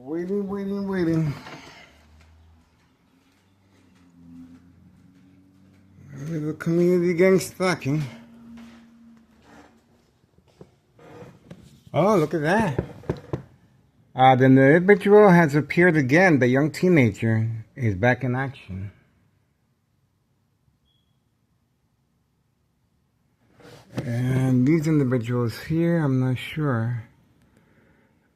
Waiting. The community gang stocking. Oh, look at that. The individual has appeared again. The young teenager is back in action. And these individuals here, I'm not sure.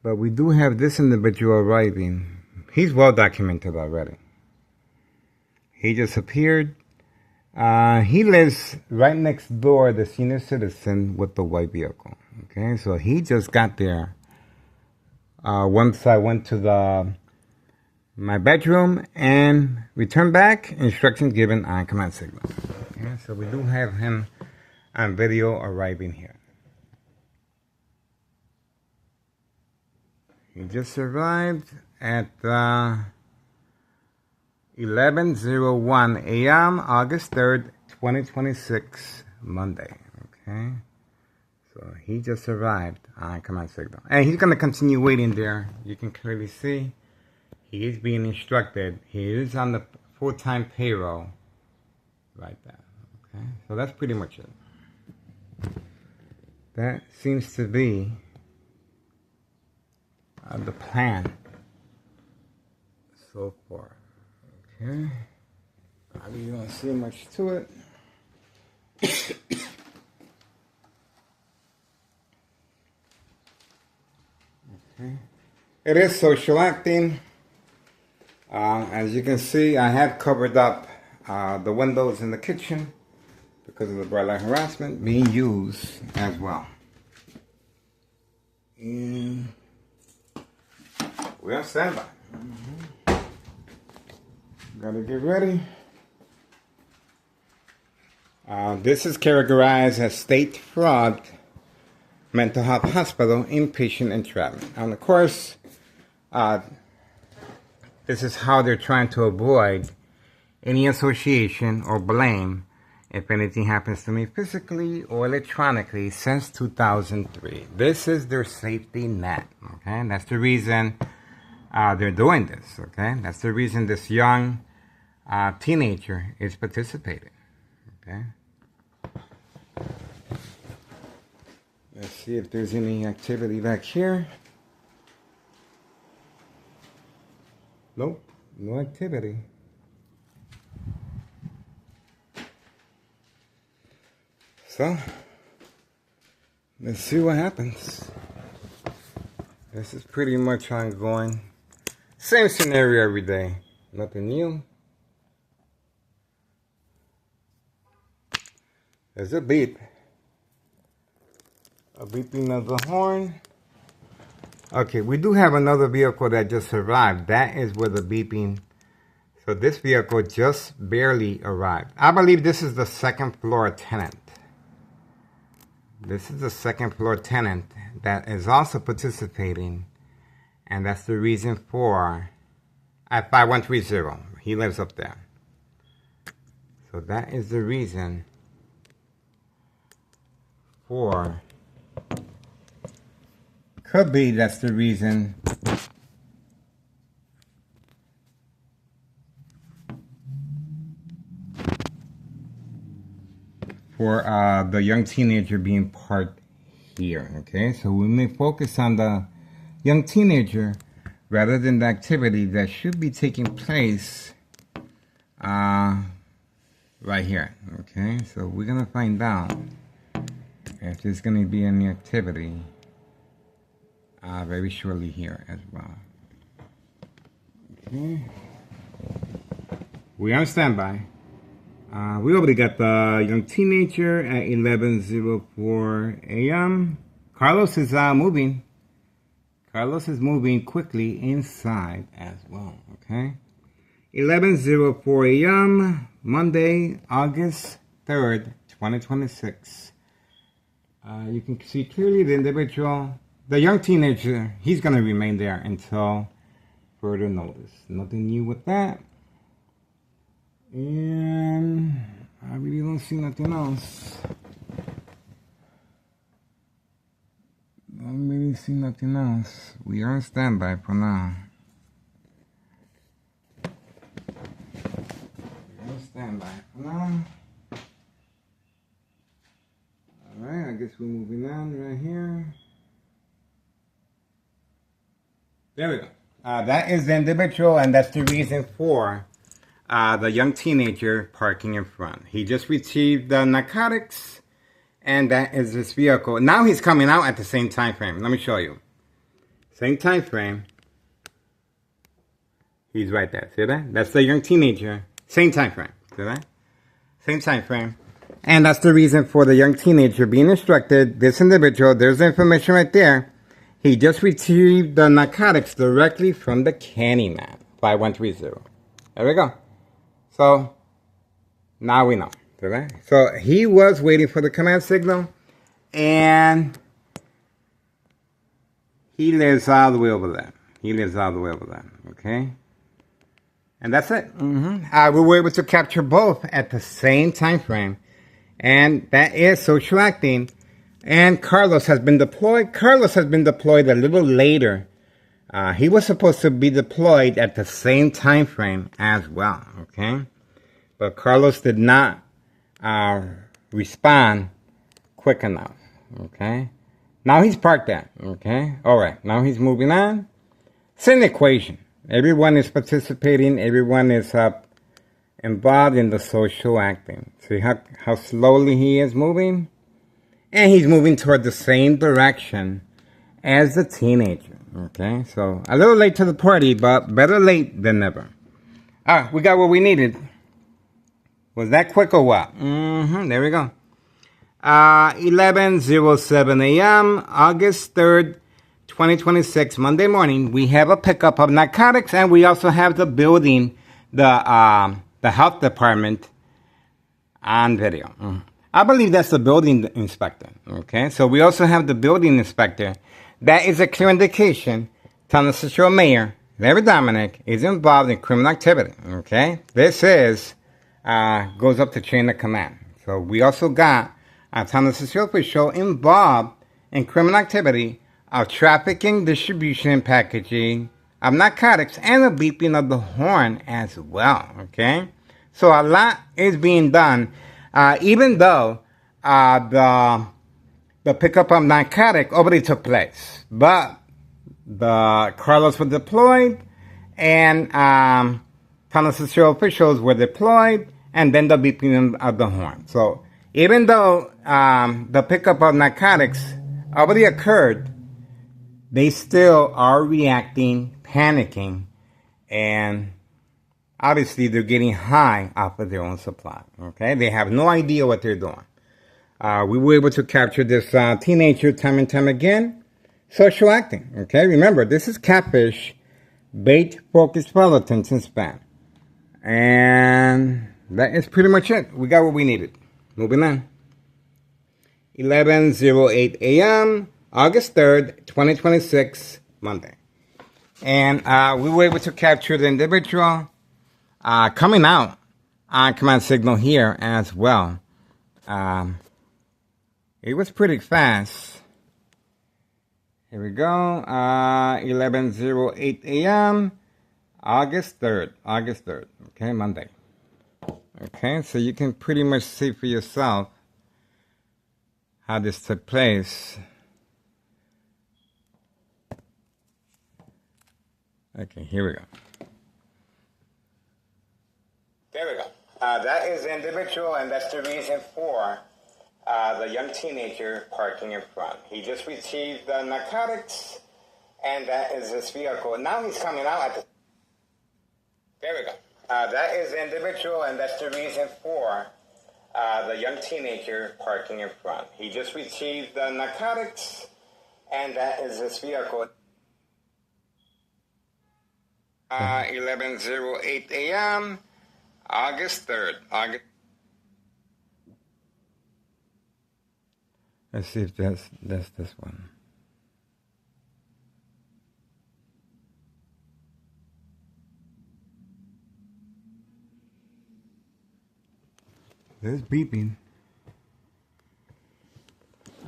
But we do have this individual arriving. He's well documented already. He just appeared. He lives right next door, the senior citizen with the white vehicle. Okay, so he just got there. Once I went to my bedroom and returned back, instructions given on command signal. Okay, so we do have him on video arriving here. He just arrived at 11:01 a.m. August 3rd, 2026, Monday. Okay, so he just arrived on command signal, and he's gonna continue waiting there. You can clearly see he is being instructed. He is on the full-time payroll, right there. Okay, so that's pretty much it. That seems to be the plan so far. Okay, I really don't see much to it. Okay, it is social acting. As you can see, I have covered up the windows in the kitchen because of the bright light harassment being used as well. And we are standby. Gotta get ready. This is categorized as State Fraud Mental Health Hospital Inpatient Entrapment. And of course, this is how they're trying to avoid any association or blame if anything happens to me physically or electronically since 2003. This is their safety net, okay? And that's the reason they're doing this, okay? That's the reason this young teenager is participating, okay? Let's see if there's any activity back here. Nope, no activity. So, let's see what happens. This is pretty much ongoing. Same scenario every day. Nothing new. There's a beep. A beeping of the horn. Okay, we do have another vehicle that just arrived. That is where the beeping. So this vehicle just barely arrived. I believe this is the second floor tenant. This is the second floor tenant that is also participating. And that's the reason for at 5130. He lives up there. So that is the reason for, could be that's the reason for the young teenager being parked here. Okay, so we may focus on the young teenager rather than the activity that should be taking place right here. Okay, so we're gonna find out if there's gonna be any activity very shortly here as well. Okay, we are on standby. We already got the young teenager at 11:04 a.m. Carlos is moving. Carlos is moving quickly inside as well, okay? 11:04 a.m., Monday, August 3rd, 2026. You can see clearly the individual, the young teenager, he's going to remain there until further notice. Nothing new with that. And I really don't see nothing else. Don't really see nothing else. We are on standby for now. stand by for now. Alright, I guess we're moving on right here. There we go. That is the individual, and that's the reason for the young teenager parking in front. He just received the narcotics, and that is his vehicle. Now he's coming out at the same time frame. Let me show you. Same time frame. He's right there. See that? That's the young teenager. Same time frame. See that? Same time frame. And that's the reason for the young teenager being instructed. This individual, there's the information right there. He just received the narcotics directly from the Candyman. 5130. There we go. So, now we know. See that? So, he was waiting for the command signal. And he lives all the way over there. He lives all the way over there. Okay? And that's it. We were able to capture both at the same time frame. And that is social acting. And Carlos has been deployed. Carlos has been deployed a little later. He was supposed to be deployed at the same time frame as well. Okay? But Carlos did not respond quick enough. Okay? Now he's parked there. Okay? Alright. Now he's moving on. It's an equation. Everyone is participating. Everyone is involved in the social acting. See how slowly he is moving? And he's moving toward the same direction as the teenager. Okay? So, a little late to the party, but better late than never. Alright, we got what we needed. Was that quick or what? There we go. 11:07 a.m., August 3rd, 2026, Monday morning, we have a pickup of narcotics, and we also have the building, the health department on video. I believe that's the building inspector. Okay, so we also have the building inspector. That is a clear indication telling the Cicero Mayor, Larry Dominic, is involved in criminal activity. Okay, this is goes up the chain of command. So we also got a Thomas Cicero official involved in criminal activity of trafficking, distribution, and packaging of narcotics, and the beeping of the horn as well. Okay, so a lot is being done, even though the pickup of narcotic already took place, but the Carlos were deployed, and Thomas Cicero officials were deployed, and then the beeping of the horn. So even though the pickup of narcotics already occurred, they still are reacting, panicking, and obviously they're getting high off of their own supply. Okay, they have no idea what they're doing. We were able to capture this teenager time and time again. Social acting. Okay, remember, this is catfish, bait, focus, follow, attention span. And that is pretty much it. We got what we needed. Moving on. 11:08 a.m., August 3rd, 2026, Monday. And we were able to capture the individual coming out on command signal here as well. It was pretty fast. Here we go. 11:08 a.m., August 3rd. August 3rd. Okay, Monday. Okay, so you can pretty much see for yourself how this took place. Okay, here we go. There we go. That is the individual, and that's the reason for the young teenager parking in front. He just received the narcotics, and that is his vehicle. Now he's coming out at the... There we go. That is the individual, and that's the reason for the young teenager parking in front. He just received the narcotics, and that is his vehicle. 11:08 a.m., August 3rd. Let's see if that's this one. There's beeping.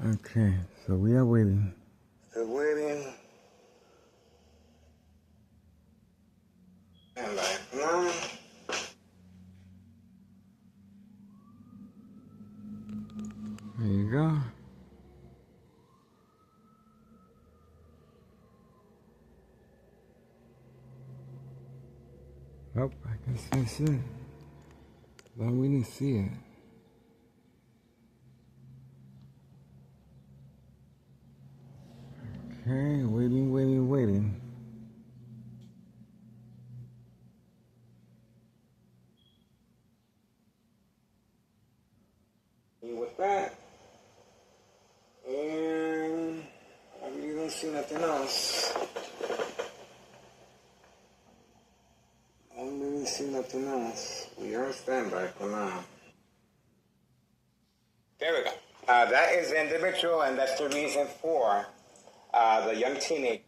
Okay, so we are waiting. Still waiting. And like, no. Oh, I guess that's it. But we didn't see it. Okay, waiting. With that, and I really don't see nothing else. I don't really see nothing else. We are on standby for now. There we go. That is the individual, and that's the reason for the young teenager.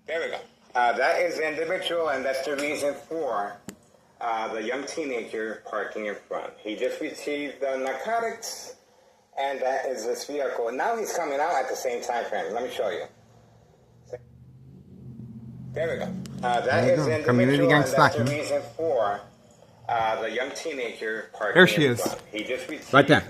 There we go. That is the individual, and that's the reason for the young teenager parking in front. He just received narcotics, and that is this vehicle. Now he's coming out at the same time frame. Let me show you. There we go. That is the individual, and that's the reason for the young teenager parking. There she is. He just received right there.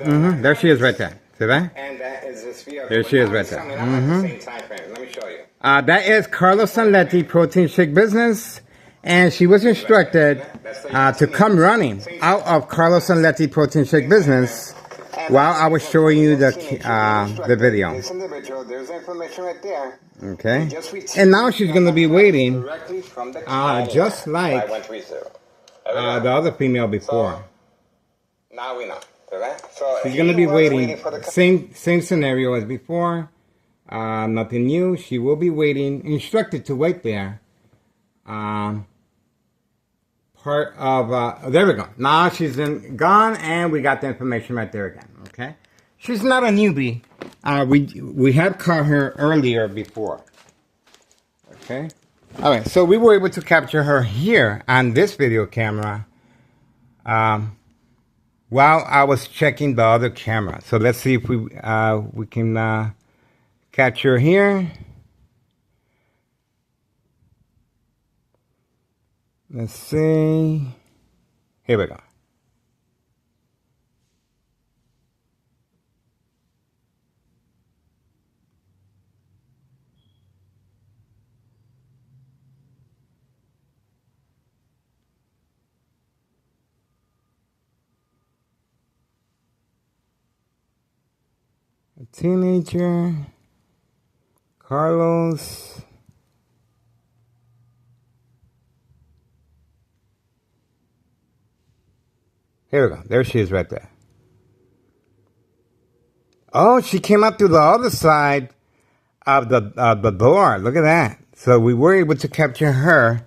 There she is right there. See that? And that is this vehicle. There she is right there. At the same time frame. Let me show you. That is Carlos Sanletti, Protein Shake Business. And she was instructed to come running out of Carlos Sanletti Protein Shake Business while I was showing you the video. There's information right there. Okay. And now she's going to be waiting just like the other female before. Now we know. So she's going to be waiting. Same scenario as before. Nothing new. She will be waiting. Instructed to wait there. Part of there we go. Now she's gone, and we got the information right there again. Okay. She's not a newbie. We had caught her earlier before. Okay. All right. So we were able to capture her here on this video camera. While I was checking the other camera. So let's see if we can capture here. Let's see. Here we go. A teenager, Carlos. Here we go. There she is right there. Oh, she came up through the other side of the door. Look at that. So we were able to capture her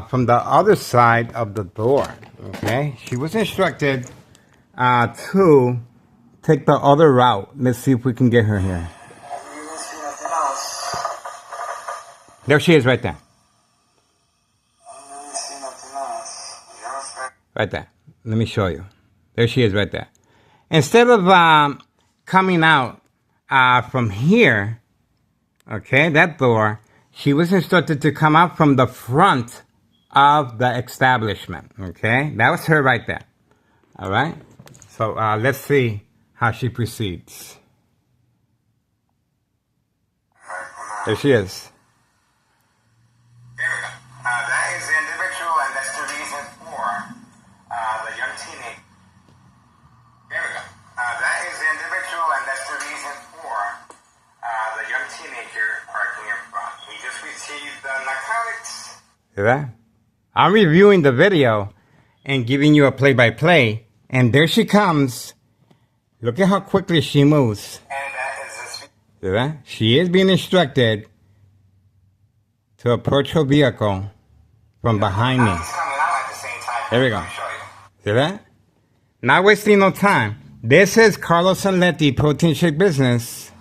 from the other side of the door. Okay. She was instructed to take the other route. Let's see if we can get her here. There she is right there. Right there. Let me show you. There she is right there. Instead of coming out from here, okay, that door, she was instructed to come out from the front of the establishment. Okay, that was her right there. All right. So let's see how she proceeds. There she is. There we go. That is the individual, and that's the reason for the young teenager. There we go. That is the individual, and that's the reason for the young teenager parking in front. He just received the narcotics. See that? I'm reviewing the video and giving you a play-by-play, and there she comes. Look at how quickly she moves. And that is this. See that? She is being instructed to approach her vehicle from behind me. There we go. See that? Not wasting no time. This is Carlos Sanletti, Protein Shake Business.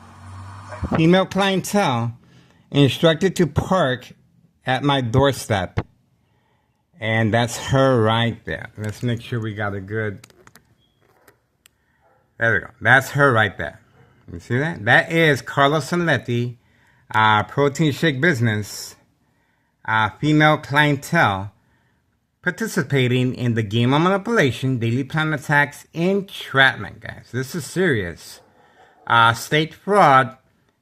Female clientele instructed to park at my doorstep. And that's her right there. Let's make sure we got a good... There we go. That's her right there. You see that? That is Carlos Sanletti, Protein Shake Business. Female clientele participating in the game of manipulation, daily plan attacks, entrapment, guys. This is serious. State fraud,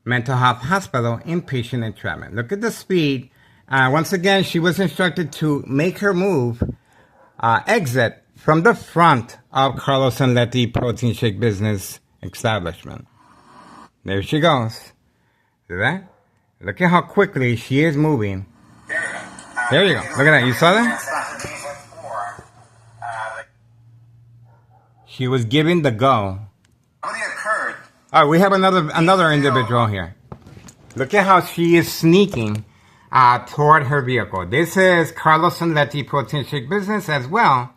mental health hospital, inpatient entrapment. Look at the speed Once again, she was instructed to make her move, exit from the front of Carlos and Letty Protein Shake Business establishment. There she goes. See that? Look at how quickly she is moving. There you go. Look at that. You saw that? She was giving the go. All right, we have another individual here. Look at how she is sneaking toward her vehicle. This is Carlos and Letty Protein Shake Business as well.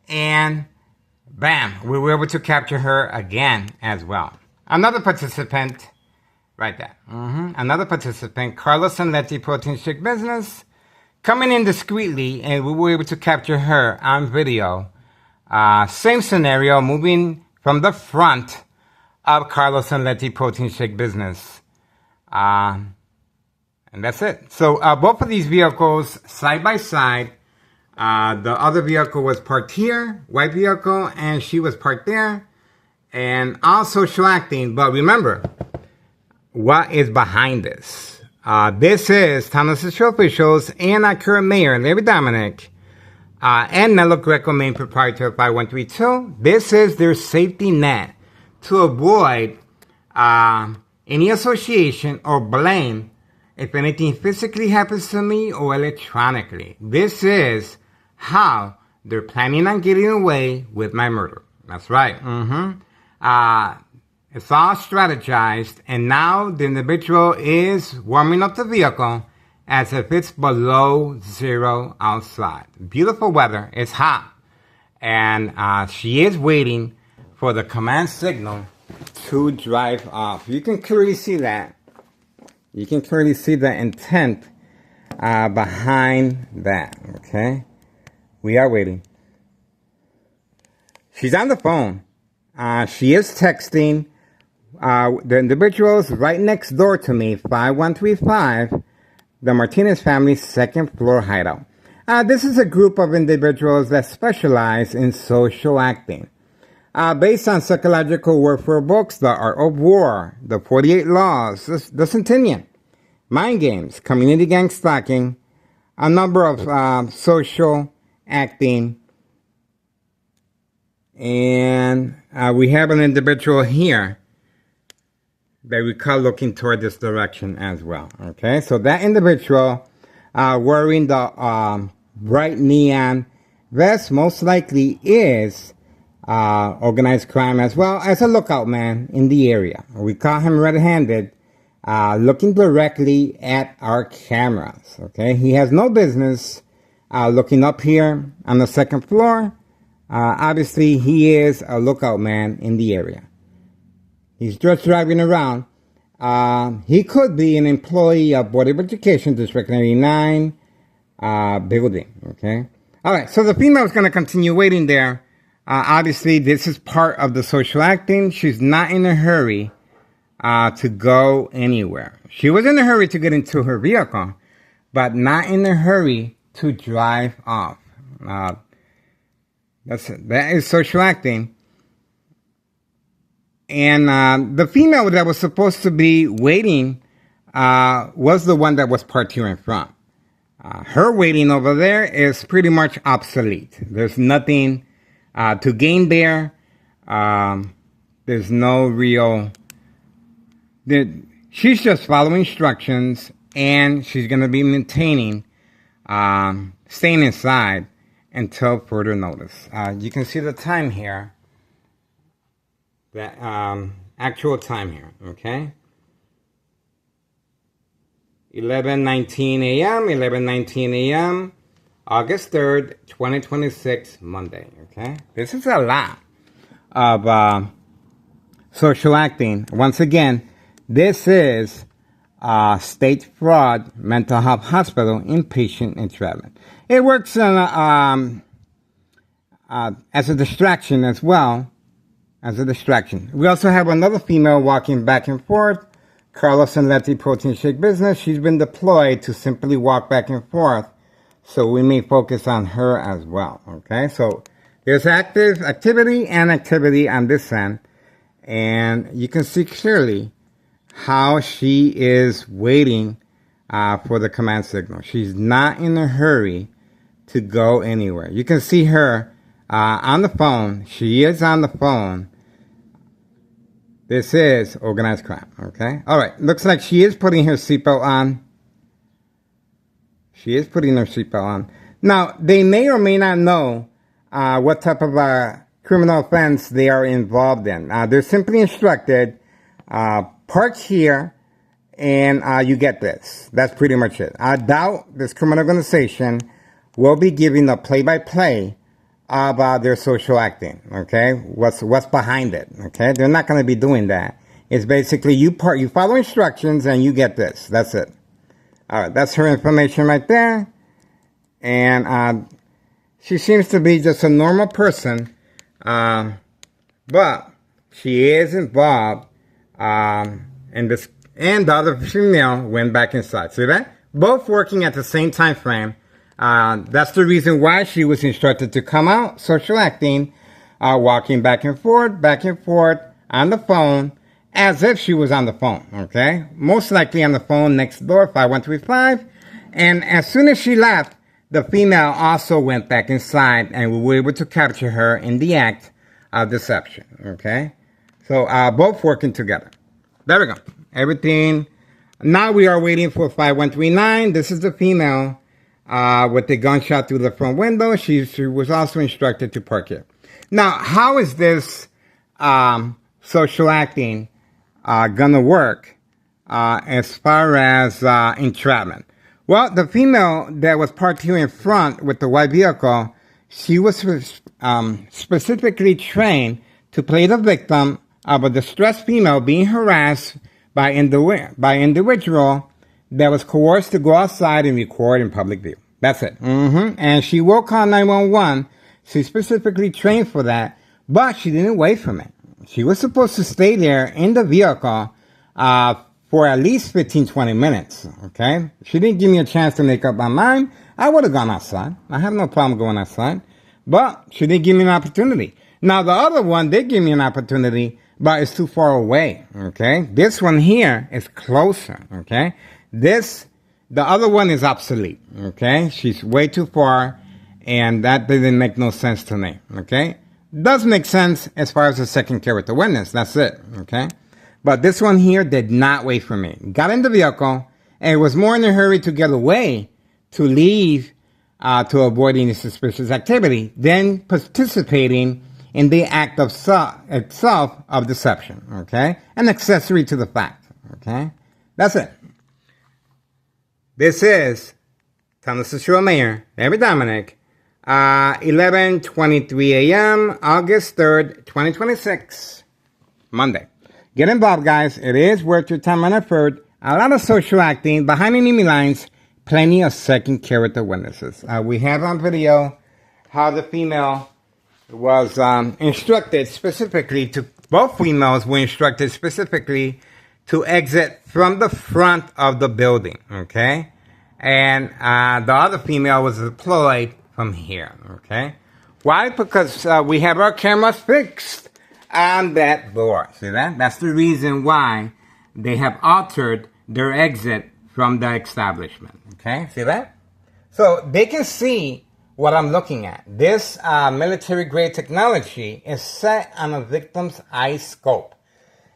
And bam, we were able to capture her again as well. Another participant, right there. Another participant, Carlos and Letty Protein Shake Business, coming in discreetly, and we were able to capture her on video. Same scenario, moving from the front of Carlos and Letty Protein Shake Business. And that's it. So both of these vehicles, side by side. The other vehicle was parked here, white vehicle, and she was parked there. And all social acting. But remember, what is behind this? This is Town Social officials and our current mayor, Larry Dominic, and Nello Greco, main proprietor of 5132. This is their safety net to avoid any association or blame if anything physically happens to me or electronically. This is how they're planning on getting away with my murder. That's right. It's all strategized, and now the individual is warming up the vehicle as if it's below zero outside. Beautiful weather. It's hot. And she is waiting for the command signal to drive off. You can clearly see that. You can clearly see the intent behind that. Okay? We are waiting. She's on the phone. She is texting the individuals right next door to me, 5135, the Martinez family's second floor hideout. This is a group of individuals that specialize in social acting. Based on psychological warfare books, The Art of War, The 48 Laws, The Centennial, Mind Games, Community Gang Stalking, a number of social acting. And we have an individual here that we call looking toward this direction as well. Okay, so that individual wearing the bright neon vest most likely is organized crime as well as a lookout man in the area. We caught him red-handed looking directly at our cameras. Okay, he has no business looking up here on the second floor. Obviously, he is a lookout man in the area. He's just driving around. He could be an employee of Board of Education, District 99 building. Okay. All right. So the female is going to continue waiting there. Obviously, this is part of the social acting. She's not in a hurry to go anywhere. She was in a hurry to get into her vehicle, but not in a hurry to drive off. That is social acting. And the female that was supposed to be waiting was the one that was parked here in front. Her waiting over there is pretty much obsolete. There's nothing to gain there. There's no real... She's just following instructions, and she's going to be maintaining, staying inside until further notice. You can see the time here. The actual time here, okay? 11:19 a.m., 11:19 a.m., August 3rd, 2026, Monday, okay? This is a lot of social acting. Once again, this is State Fraud Mental Health Hospital Inpatient Entrapment. It works as a distraction as well. As a distraction. We also have another female walking back and forth. Carlos and Letty Protein Shake Business. She's been deployed to simply walk back and forth. So we may focus on her as well. Okay. So there's activity on this end. And you can see clearly how she is waiting for the command signal. She's not in a hurry to go anywhere. You can see her on the phone. She is on the phone. This is organized crime, okay? All right, looks like she is putting her seatbelt on. She is putting her seatbelt on. Now, they may or may not know what type of criminal offense they are involved in. They're simply instructed, park here, and you get this. That's pretty much it. I doubt this criminal organization will be giving a play-by-play about their social acting, okay? What's behind it, okay? They're not going to be doing that. It's basically you follow instructions and you get this. That's it. All right, that's her information right there. And she seems to be just a normal person, but she is involved in this. And the other female went back inside. See that? Both working at the same time frame. That's the reason why she was instructed to come out, social acting, walking back and forth on the phone, as if she was on the phone, okay? Most likely on the phone next door, 5135. And as soon as she left, the female also went back inside, and we were able to capture her in the act of deception, okay? So both working together. There we go. Everything. Now we are waiting for 5139. This is the female with the gunshot through the front window. She was also instructed to park here. Now, how is this social acting gonna work as far as entrapment? Well, the female that was parked here in front with the white vehicle, she was specifically trained to play the victim of a distressed female being harassed by individual that was coerced to go outside and record in public view. That's it. And she will call 911. She specifically trained for that, but she didn't wait for it. She was supposed to stay there in the vehicle for at least 15-20 minutes, okay? She didn't give me a chance to make up my mind. I would have gone outside. I have no problem going outside. But she didn't give me an opportunity. Now, the other one did give me an opportunity, but it's too far away, okay? This one here is closer, okay? The other one is obsolete, okay? She's way too far, and that didn't make no sense to me, okay? Does make sense as far as the second character witness, that's it, okay? But this one here did not wait for me. Got in the vehicle, and was more in a hurry to get away, to leave, to avoid any suspicious activity, than participating in the act of itself of deception, okay? An accessory to the fact, okay? That's it. This is Thomas Cicero Mayor, David Dominic, 11:23 a.m., August 3rd, 2026, Monday. Get involved, guys. It is worth your time and effort. A lot of social acting, behind enemy lines, plenty of second character witnesses. We have on video how the female was instructed specifically to, both females were instructed specifically to exit from the front of the building, okay? And the other female was deployed from here, okay? Why? Because we have our cameras fixed on that door. See that? That's the reason why they have altered their exit from the establishment, okay? See that? So they can see what I'm looking at. This military-grade technology is set on a victim's eye scope.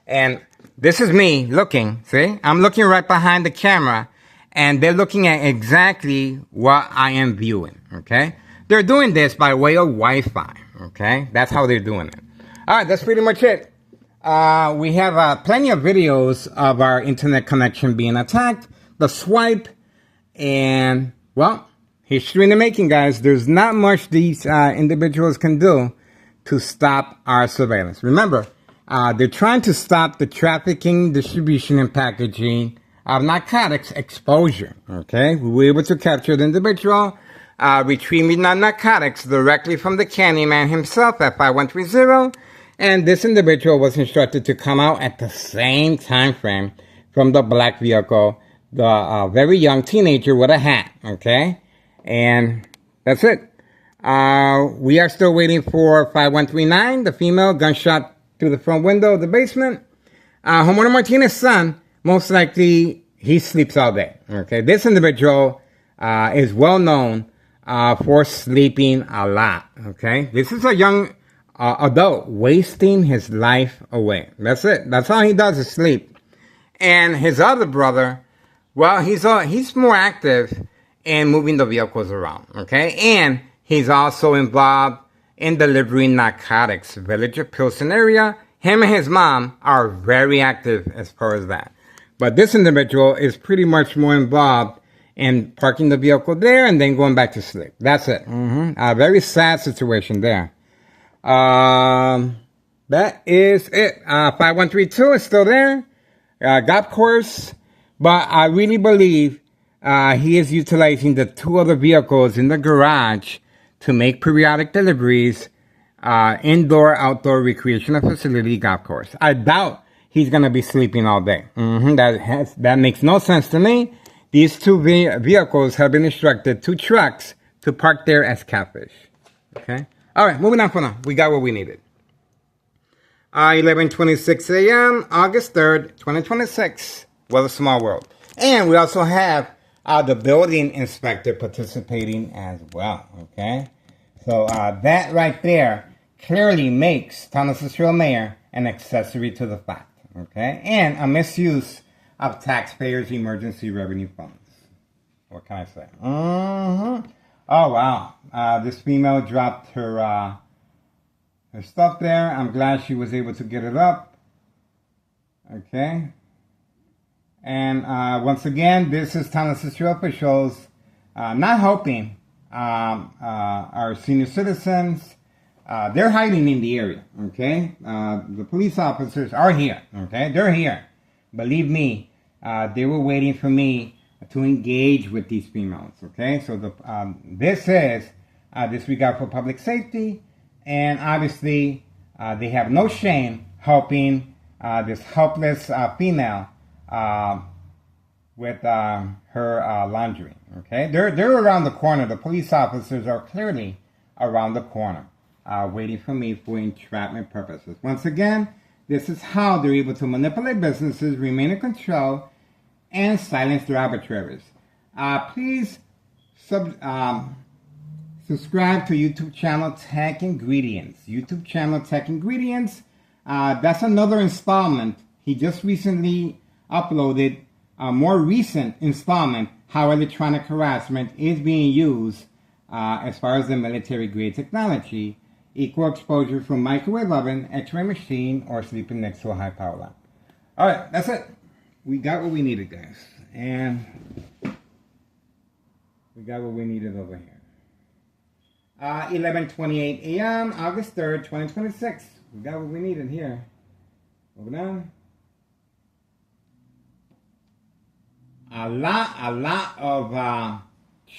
And this is me looking, see? I'm looking right behind the camera, and they're looking at exactly what I am viewing, okay? They're doing this by way of Wi-Fi, okay? That's how they're doing it. All right, that's pretty much it. We have plenty of videos of our internet connection being attacked, the swipe, and, well, history in the making, guys. There's not much these individuals can do to stop our surveillance. Remember, they're trying to stop the trafficking, distribution, and packaging of narcotics exposure, okay? We were able to capture the individual retrieving the narcotics directly from the Candyman himself at 5130, and this individual was instructed to come out at the same time frame from the black vehicle, the very young teenager with a hat, okay? And that's it. We are still waiting for 5139, the female, gunshot through the front window of the basement. Homeowner Martinez's son most likely he sleeps all day. Okay, this individual is well known for sleeping a lot. Okay, this is a young adult wasting his life away. That's it. That's all he does is sleep. And his other brother, well, he's more active in moving the vehicles around. Okay, and he's also involved in delivering narcotics. Village of Pilsen area. Him and his mom are very active as far as that. But this individual is pretty much more involved in parking the vehicle there and then going back to sleep. That's it. A very sad situation there. That is it. 5132 is still there. Golf course. But I really believe he is utilizing the two other vehicles in the garage to make periodic deliveries. Indoor, outdoor recreational facility golf course. I doubt he's going to be sleeping all day. That makes no sense to me. These two vehicles have been instructed, two trucks, to park there as catfish. Okay? All right, moving on for now. We got what we needed. 11:26 a.m., August 3rd, 2026. What a small world. And we also have the building inspector participating as well. Okay? So that right there clearly makes Thomas Cecil Mayor an accessory to the fact. Okay? And a misuse of taxpayers' emergency revenue funds. What can I say? Oh, wow. This female dropped her stuff there. I'm glad she was able to get it up. Okay. And once again, this is Thomas Cecil officials not helping our senior citizens. They're hiding in the area. Okay. The police officers are here. Okay. They're here. Believe me. They were waiting for me to engage with these females. Okay, so this is disregard for public safety, and obviously they have no shame helping this helpless female with her laundry. Okay, they're around the corner. The police officers are clearly around the corner, waiting for me for entrapment purposes. Once again, this is how they're able to manipulate businesses, remain in control, and silence their arbitraries. Please subscribe to YouTube channel Tech Ingredients. YouTube channel Tech Ingredients. That's another installment. He just recently uploaded a more recent installment, how electronic harassment is being used as far as the military grade technology. Equal exposure from microwave oven, x-ray machine, or sleeping next to a high power lamp. Alright, that's it. We got what we needed, guys. And we got what we needed over here. 11:28 a.m., August 3rd, 2026. We got what we needed here. Moving on. A lot of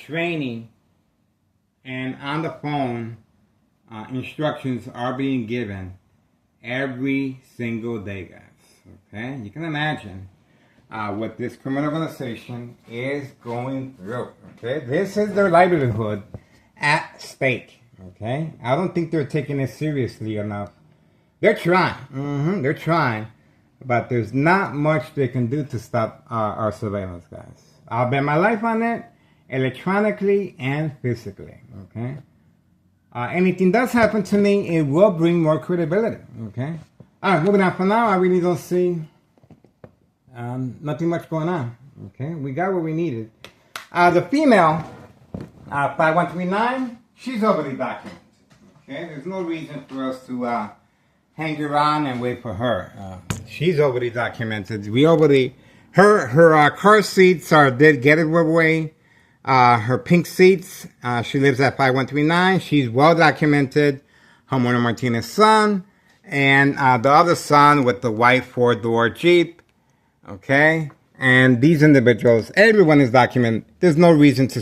training and on the phone instructions are being given every single day, guys. Okay? You can imagine what this criminal organization is going through. Okay? This is their livelihood at stake. Okay? I don't think they're taking it seriously enough. They're trying. They're trying. But there's not much they can do to stop our surveillance, guys. I'll bet my life on it, electronically and physically. Okay? Anything does happen to me, it will bring more credibility. Okay? Alright, moving on for now. I really don't see nothing much going on. Okay? We got what we needed. The female, 5139, she's already documented. Okay? There's no reason for us to hang around and wait for her. She's already documented. We already, her car seats are dead giveaway. Her pink seats, she lives at 5139. She's well documented. Homeowner Martinez's son. And the other son with the white 4-door Jeep. Okay? And these individuals, everyone is documented. There's no reason to